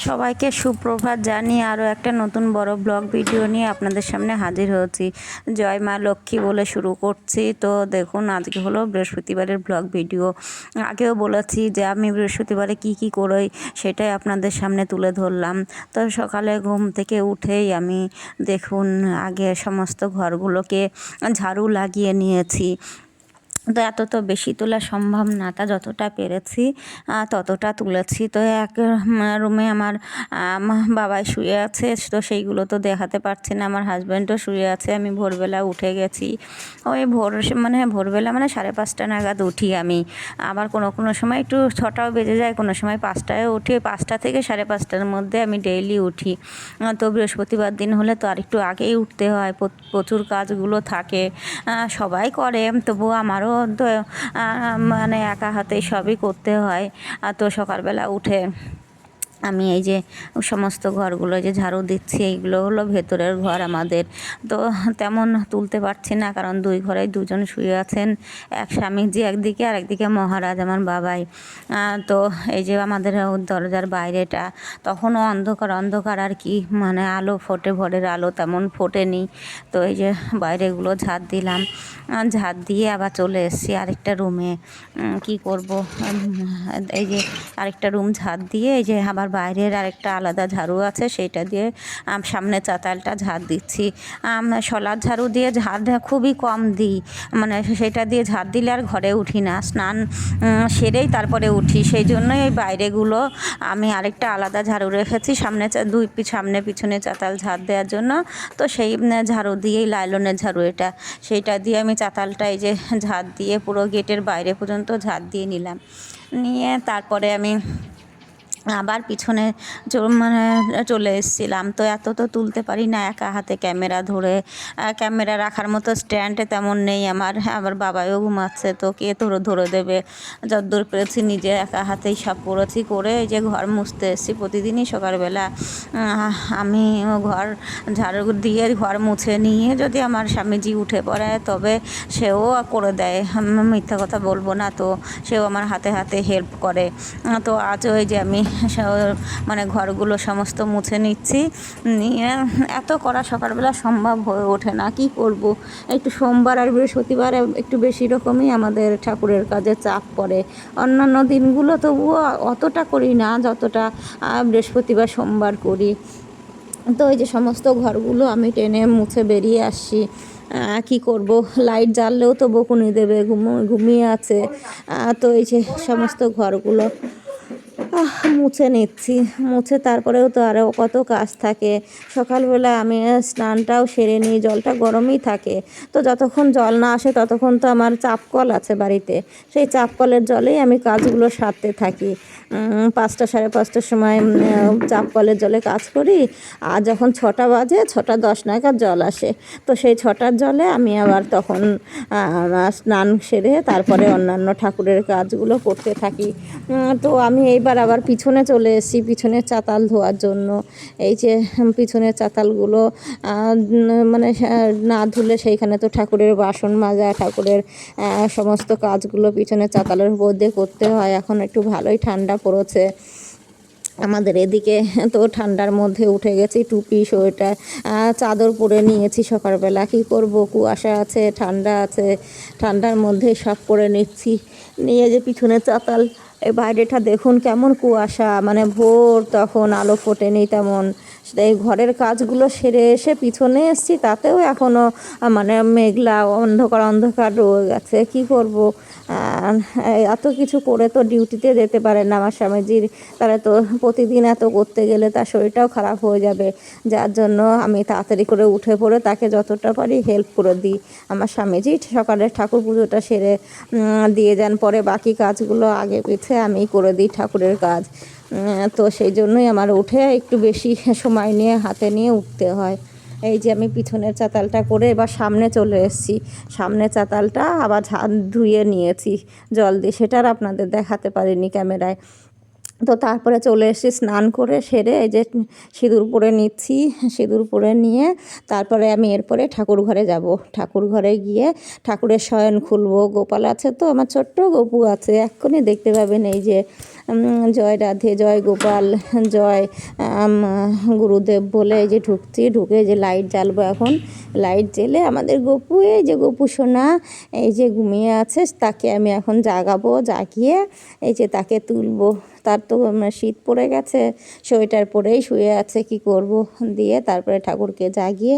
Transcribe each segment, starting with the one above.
সবাইকে সুপ্রভাত জানিয়ে আরও একটা নতুন বড় ব্লগ ভিডিও নিয়ে আপনাদের সামনে হাজির হয়েছি। জয় মা লক্ষ্মী বলে শুরু করছি। তো দেখুন, আজকে হলো বৃহস্পতিবারের ব্লগ ভিডিও। আগেও বলেছি যে আমি বৃহস্পতিবারে কি করি সেটাই আপনাদের সামনে তুলে ধরলাম। তো সকালে ঘুম থেকে উঠেই আমি দেখুন আগে সমস্ত ঘরগুলোকে ঝাড়ু লাগিয়ে নিয়েছি। তো এত তো বেশি তোলা সম্ভব না, তা যতটা পেরেছি ততটা তুলেছি। তো এক রুমে আমার বাবাই শুয়ে আছে, তো সেইগুলো তো দেখাতে পারছি না। আমার হাজব্যান্ডও শুয়ে আছে। আমি ভোরবেলা উঠে গেছি। ওই ভোরবেলা মানে 5:30 নাগাদ উঠি আমি। আবার কোনো সময় একটু 6টাও বেজে যায়, কোনো সময় 5টায় উঠি। 5টা থেকে 5:30টার মধ্যে আমি ডেইলি উঠি। তো বৃহস্পতিবার দিন হলে তো আরেকটু আগেই উঠতে হয়, প্রচুর কাজগুলো থাকে। সবাই করে, তবুও আমারও তো মানে একা হাতে সবই করতে হয়। তো সকালবেলা উঠে আমি এই যে সমস্ত ঘরগুলো যে ঝাড়ু দিচ্ছি, এইগুলো হলো ভেতরের ঘর আমাদের। তো তেমন তুলতে পারছি না, কারণ দুই ঘরে দুজন শুয়ে আছেন, এক স্বামীজি একদিকে আর একদিকে মহারাজ আমার বাবাই। তো এই যে আমাদের দরজার বাইরেটা তখনও অন্ধকার আর কি, মানে আলো ফোটে, ভোরের আলো তেমন ফোটেনি। তো এই যে বাইরেগুলো ঝাড় দিলাম, ঝাড় দিয়ে আবার চলে এসেছি আরেকটা রুমে। কি করব, এই যে আরেকটা রুম ঝাড় দিয়ে এই যে আবার বাইরের আরেকটা আলাদা ঝাড়ু আছে, সেইটা দিয়ে সামনে চাতালটা ঝাড় দিচ্ছি। শলার ঝাড়ু দিয়ে ঝাড় খুবই কম দিই, মানে সেটা দিয়ে ঝাড় দিলে আর ঘরে উঠি না, স্নান সেরেই তারপরে উঠি। সেই জন্যই এই বাইরেগুলো আমি আরেকটা আলাদা ঝাড়ু রেখেছি, সামনে পিছনে চাতাল ঝাড় দেওয়ার জন্য। তো সেই ঝাড়ু দিয়েই, লাইলনের ঝাড়ু এটা, সেইটা দিয়ে আমি চাতালটা এই যে ঝাড় দিয়ে পুরো গেটের বাইরে পর্যন্ত ঝাড় দিয়ে নিয়ে তারপরে আমি আবার পিছনে চলে এসেছিলাম। তো এত তো তুলতে পারি না একা হাতে ক্যামেরা ধরে, ক্যামেরা রাখার মতো স্ট্যান্ডে তেমন নেই আবার বাবাও ঘুমাচ্ছে, তো কে ধরে দেবে। যতদূর পেরেছি নিজে একা হাতেই সব করেছি, করে এই যে ঘর মুছতে এসেছি। প্রতিদিনই সকালবেলা আমি ঘর ঝাড়ু দিয়ে ঘর মুছে নিয়ে যদি আমার স্বামীজি উঠে পড়ে তবে সেও করে দেয়, মিথ্যা কথা বলবো না। তো সেও আমার হাতে হাতে হেল্প করে। তো আজও এই যে আমি মানে ঘরগুলো সমস্ত মুছে নিচ্ছি। নিয়ে এত করা সকালবেলা সম্ভব হয়ে ওঠে না, কি করব। একটু সোমবার আর বৃহস্পতিবার একটু বেশি রকমই আমাদের ঠাকুরের কাজে চাপ পড়ে। অন্যান্য দিনগুলো তবুও অতটা করি না যতটা বৃহস্পতিবার সোমবার করি। তো এই যে সমস্ত ঘরগুলো আমি টেনে মুছে বেরিয়ে আসছি। কি করব, লাইট জ্বাললেও তো বকুনি দেবে, ঘুমিয়ে আছে। তো এই যে সমস্ত ঘরগুলো মুছে নিচ্ছি। মুছে তারপরেও তো আরও কত কাজ থাকে। সকালবেলা আমি স্নানটাও সেরে নিই, জলটা গরমই থাকে। তো যতক্ষণ জল না আসে ততক্ষণ তো আমার চাপ কল আছে বাড়িতে, সেই চাপ কলের জলেই আমি কাজগুলো সারতে থাকি। 5টা 5:30টার সময় চাপ কলের জলে কাজ করি। আর যখন 6টা বাজে, 6:10 নাগাদ জল আসে, তো সেই 6টার জলে আমি আবার তখন স্নান সেরে তারপরে অন্যান্য ঠাকুরের কাজগুলো করতে থাকি। তো আমি এইবার আবার পিছনে চলে এসেছি পিছনের চাতাল ধোয়ার জন্য। এই যে পিছনের চাতালগুলো মানে না ধুলে সেইখানে তো ঠাকুরের বাসন মাজা, ঠাকুরের সমস্ত কাজগুলো পিছনের চাতালের উপর দিয়ে করতে হয়। এখন একটু ভালোই ঠান্ডা পড়েছে আমাদের এদিকে, তো ঠান্ডার মধ্যে উঠে গেছি। টুপি, সোয়েটার, চাদর পরে নিয়েছি। সকালবেলা কি করব, কুয়াশা আছে, ঠান্ডা আছে, ঠান্ডার মধ্যে সব পরে নিচ্ছি। নিয়ে যে পিছনে চাতাল, এই বাইরেটা দেখুন কেমন কুয়াশা, মানে ভোর তখন আলো ফোটেনি তেমন। এই ঘরের কাজগুলো সেরে এসে পিছনে এসেছি, তাতেও এখনও মানে মেঘলা অন্ধকার রয়ে গেছে। কি করব, এত কিছু করে তো ডিউটিতে যেতে পারে না আমার স্বামীজির, তাহলে তো প্রতিদিন এত করতে গেলে তার শরীরটাও খারাপ হয়ে যাবে। যার জন্য আমি তাড়াতাড়ি করে উঠে পড়ে তাকে যতটা পারি হেল্প করে দিই। আমার স্বামীজি সকালে ঠাকুর পুজোটা সেরে দিয়ে যান, পরে বাকি কাজগুলো আগে পিছে আমি করে দিই ঠাকুরের কাজ। তো সেই জন্যই আমার উঠে একটু বেশি সময় নিয়ে হাতে নিয়ে উঠতে হয়। এই যে আমি পিছনের চাতালটা করে এবার সামনে চলে এসেছি। সামনের চাতালটা আবার ধুয়ে নিয়েছি জল দিয়ে, সেটা আর আপনাদের দেখাতে পারিনি ক্যামেরায়। তো তারপরে চলে এসেছি স্নান করে সেরে এই যে সিঁদুর পরে নিচ্ছি, সিঁদুর পরে নিয়ে তারপরে আমি এরপরে ঠাকুর ঘরে যাব। ঠাকুর ঘরে গিয়ে ঠাকুরের শয়ন খুলবো। গোপাল আছে তো, আমার ছোট্ট গপু আছে, এক্ষুনি দেখতে পাবেন এই যে জয় রাধে, জয় গোপাল, জয় গুরুদেব বলে এই যে ঢুকছি, ঢুকে যে লাইট জ্বালবো এখন। লাইট জ্বেলে আমাদের গপু, এই যে গপু সোনা এই যে ঘুমিয়ে আছে, তাকে আমি এখন জাগাবো, জাগিয়ে এই যে তাকে তুলবো। তার তো শীত পড়ে গেছে, সোয়েটার পরেই শুয়ে আছে, কি করব। দিয়ে তারপরে ঠাকুরকে জাগিয়ে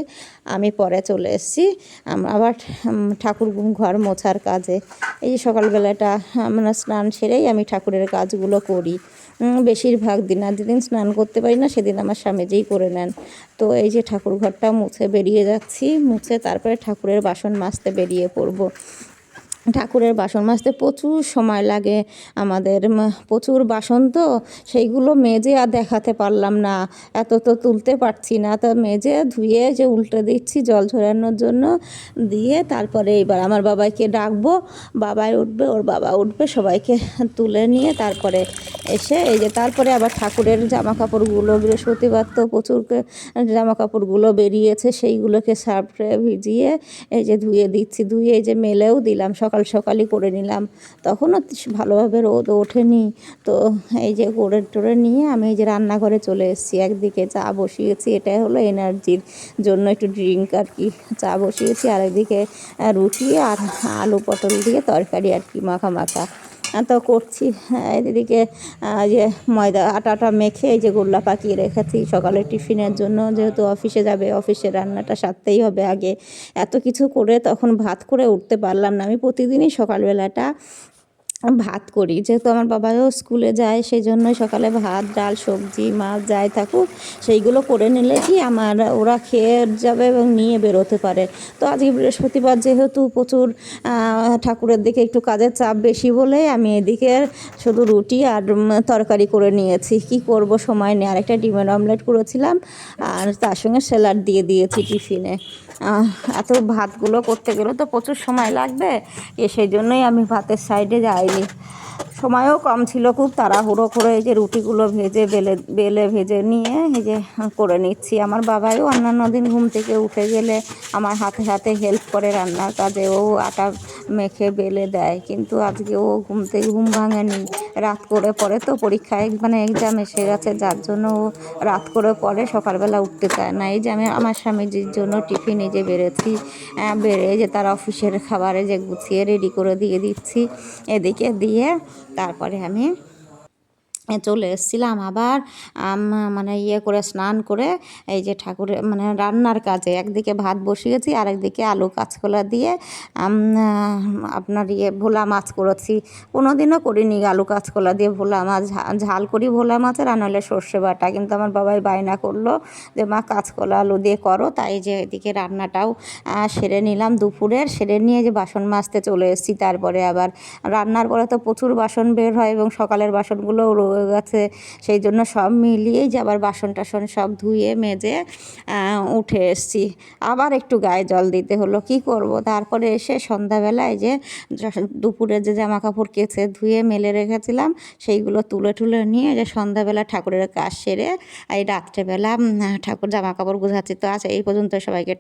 আমি পরে চলে এসেছি আবার ঠাকুর ঘর মোছার কাজে। এই যে সকালবেলাটা মানে স্নান সেরেই আমি ঠাকুরের কাজগুলো করি বেশিরভাগ দিন। আর যেদিন স্নান করতে পারি না সেদিন আমার স্বামীজিই করে নেন। তো এই যে ঠাকুর ঘরটা মুছে বেরিয়ে যাচ্ছি, মুছে তারপরে ঠাকুরের বাসন মাজতে বেরিয়ে পড়বো। ঠাকুরের বাসন মাজতে প্রচুর সময় লাগে আমাদের, প্রচুর বাসন তো, সেইগুলো মেজে আর দেখাতে পারলাম না, এত তো তুলতে পারছি না। তো মেজে ধুয়ে যে উল্টে দিচ্ছি জল ঝরানোর জন্য, দিয়ে তারপরে এইবার আমার বাবাইকে ডাকবো, বাবাই উঠবে, ওর বাবা উঠবে, সবাইকে তুলে নিয়ে তারপরে এসে এই যে তারপরে আবার ঠাকুরের জামা কাপড়গুলো, বৃহস্পতিবার তো প্রচুর জামা কাপড়গুলো বেরিয়েছে, সেইগুলোকে সার্ফে ভিজিয়ে এই যে ধুয়ে দিচ্ছি, ধুয়ে এই যে মেলেও দিলাম, সকাল সকালই করে নিলাম, তখনও ভালোভাবে রোদ ওঠেনি। তো এই যে করে টোরে নিয়ে আমি এই যে রান্নাঘরে চলে এসেছি, একদিকে চা বসিয়েছি, এটাই হলো এনার্জির জন্য একটু ড্রিঙ্ক আর কি, চা বসিয়েছি, আর একদিকে রুটি আর আলু পটল দিয়ে তরকারি আর কি মাখা মাখা তো করছি। এদিকে যে ময়দা আটাটা মেখে এই যে গোল্লা পাকিয়ে রেখেছি সকালে টিফিনের জন্য, যেহেতু অফিসে যাবে, অফিসে রান্নাটা সারতেই হবে আগে। এত কিছু করে তখন ভাত করে উঠতে পারলাম না। আমি প্রতিদিনই সকালবেলাটা ভাত করি, যেহেতু আমার বাবাও স্কুলে যায়, সেই জন্যই সকালে ভাত, ডাল, সবজি, মাছ যাই থাকুক সেইগুলো করে নিলে কি আমার ওরা খেয়ে যাবে এবং নিয়ে বেরোতে পারে। তো আজকে বৃহস্পতিবার যেহেতু প্রচুর ঠাকুরের দিকে একটু কাজের চাপ বেশি বলে আমি এদিকে শুধু রুটি আর তরকারি করে নিয়েছি। কি করব, সময় নেই। আরেকটা ডিমের অমলেট করেছিলাম আর তার সঙ্গে স্যালাড দিয়ে দিয়েছি টিফিনে। এত ভাতগুলো করতে গেলে তো প্রচুর সময় লাগবে, সেই জন্যই আমি ভাতের সাইডে যাইনি। সময়ও কম ছিল, খুব তাড়াহুড়ো করে এই যে রুটিগুলো বেলে ভেজে নিয়ে এই যে করে নিচ্ছি। আমার বাবাও অন্যান্য দিন ঘুম থেকে উঠে গেলে আমার হাতে হাতে হেল্প করে রান্নার কাজে, ও আটা মেখে বেলে দেয়, কিন্তু আজকে ও ঘুম ভাঙেনি, রাত করে পড়ে তো, পরীক্ষায় মানে এক্সাম এসে গেছে, যার জন্য ও রাত করে পড়ে, সকালবেলা উঠতে চায় না। এই যে আমি আমার স্বামীজির জন্য টিফিন এই যে বেড়েছি, বেড়ে যে তার অফিসের খাবারে যে গুছিয়ে রেডি করে দিয়ে দিচ্ছি, এদিকে দিয়ে তারপরে আমি চলে এসেছিলাম আবার মানে করে স্নান করে এই যে ঠাকুরের মানে রান্নার কাজে। একদিকে ভাত বসিয়েছি আর একদিকে আলু কাঁচকলা দিয়ে আপনার ভোলা মাছ করেছি। কোনো দিনও করিনি আলু কাঁচকলা দিয়ে ভোলা মাছ, ঝাল করি ভোলা মাছের, আর নইলে সর্ষে বাটা, কিন্তু আমার বাবাই বায়না করলো যে মা কাঁচকলা আলু দিয়ে করো, তাই যে এদিকে রান্নাটাও সেরে নিলাম দুপুরের, সেরে নিয়ে যে বাসন মাজতে চলে এসেছি। তারপরে আবার রান্নার পরে তো প্রচুর বাসন বের হয় এবং সকালের বাসনগুলোও রয়ে গেছে, সেই জন্য সব মিলিয়েই যে আবার বাসন টাসন সব ধুয়ে মেজে উঠে এসেছি। আবার একটু গায়ে জল দিতে হলো, কি করব। তারপরে এসে সন্ধ্যাবেলায় যে দুপুরে যে জামা কাপড় কেচে ধুয়ে মেলে রেখেছিলাম সেইগুলো তুলে টুলে নিয়ে যে সন্ধ্যাবেলা ঠাকুরের কাজ সেরে এই রাত্রেবেলা ঠাকুর জামা কাপড় গুছাচ্ছি। তো আচ্ছা, এই পর্যন্ত, সবাইকে